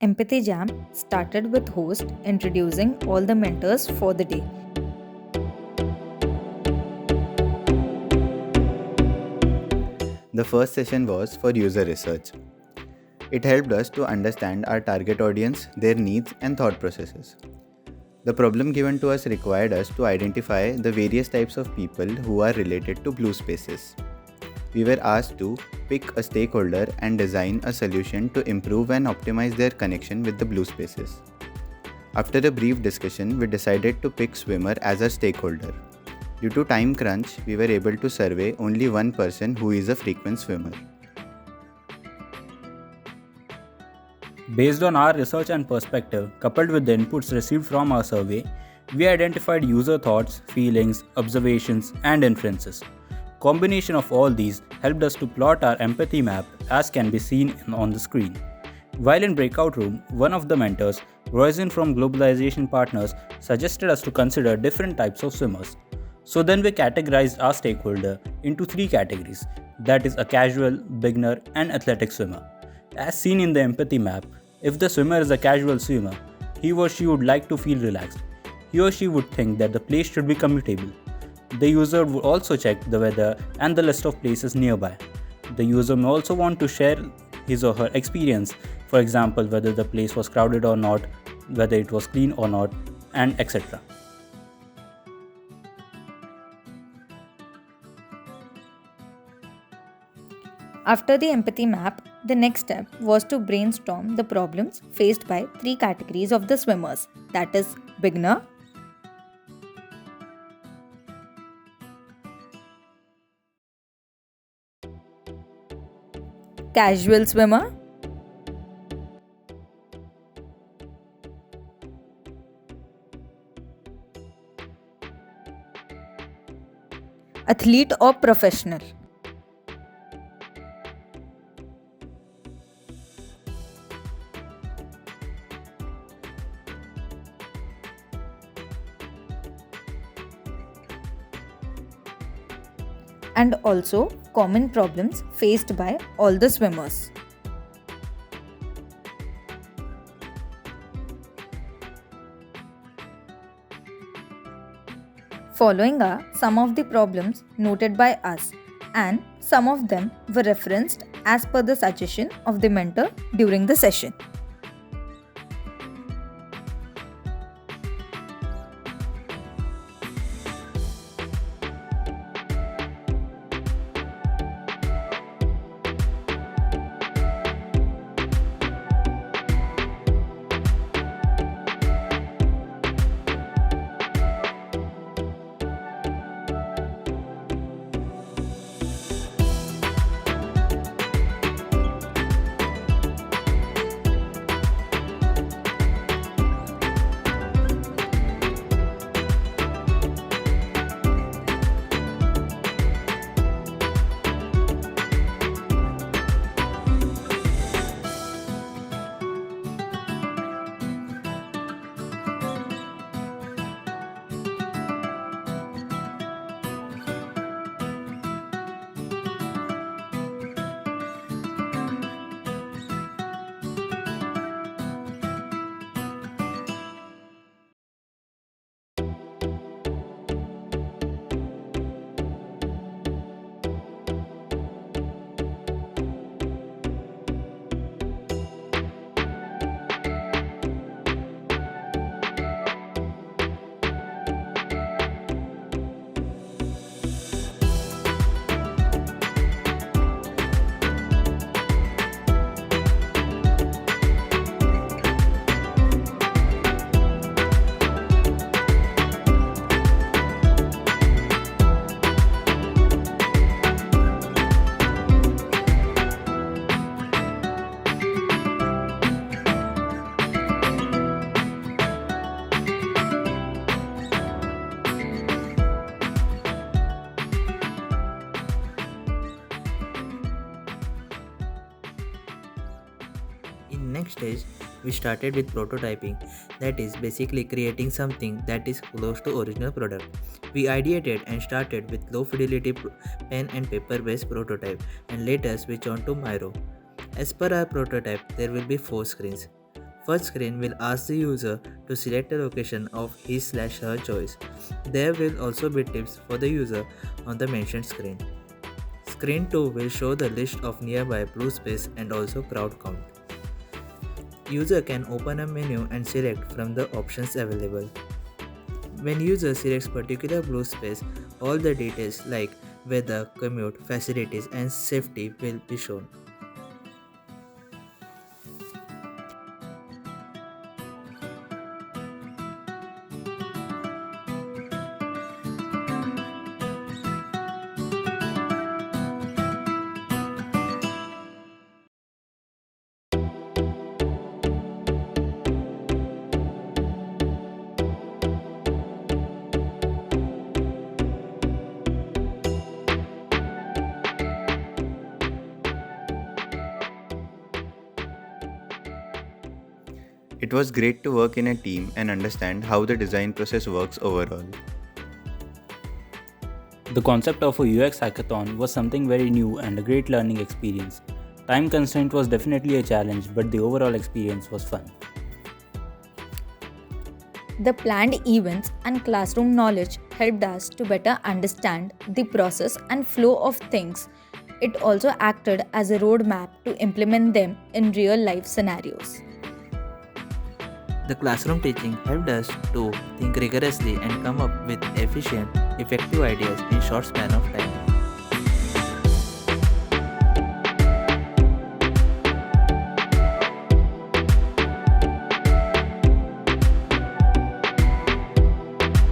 Empathy Jam started with host introducing all the mentors for the day. The first session was for user research. It helped us to understand our target audience, their needs, and thought processes. The problem given to us required us to identify the various types of people who are related to blue spaces. We were asked to pick a stakeholder and design a solution to improve and optimize their connection with the blue spaces. After a brief discussion, we decided to pick swimmer as our stakeholder. Due to time crunch, we were able to survey only one person who is a frequent swimmer. Based on our research and perspective, coupled with the inputs received from our survey, we identified user thoughts, feelings, observations, and inferences. Combination of all these helped us to plot our empathy map as can be seen on the screen. While in breakout room, one of the mentors, Roisin from Globalization Partners, suggested us to consider different types of swimmers. So then we categorized our stakeholder into three categories, that is a casual, beginner, and athletic swimmer. As seen in the empathy map, if the swimmer is a casual swimmer, he or she would like to feel relaxed. He or she would think that the place should be commutable. The user would also check the weather and the list of places nearby. The user may also want to share his or her experience, for example, whether the place was crowded or not, whether it was clean or not, and etc. After the empathy map, the next step was to brainstorm the problems faced by three categories of the swimmers, that is, beginner, casual swimmer, athlete or professional. And also common problems faced by all the swimmers. Following are some of the problems noted by us, and some of them were referenced as per the suggestion of the mentor during the session. In next stage, we started with prototyping, that is basically creating something that is close to original product. We ideated and started with low fidelity pen and paper based prototype and later switch on to Miro. As per our prototype, there will be 4 screens. First screen will ask the user to select a location of his/her choice. There will also be tips for the user on the mentioned screen. Screen 2 will show the list of nearby blue space and also crowd count. User can open a menu and select from the options available. When user selects particular blue space, all the details like weather, commute, facilities and safety will be shown. It was great to work in a team and understand how the design process works overall. The concept of a UX hackathon was something very new and a great learning experience. Time constraint was definitely a challenge, but the overall experience was fun. The planned events and classroom knowledge helped us to better understand the process and flow of things. It also acted as a roadmap to implement them in real life scenarios. The classroom teaching helped us to think rigorously and come up with efficient, effective ideas in short span of time.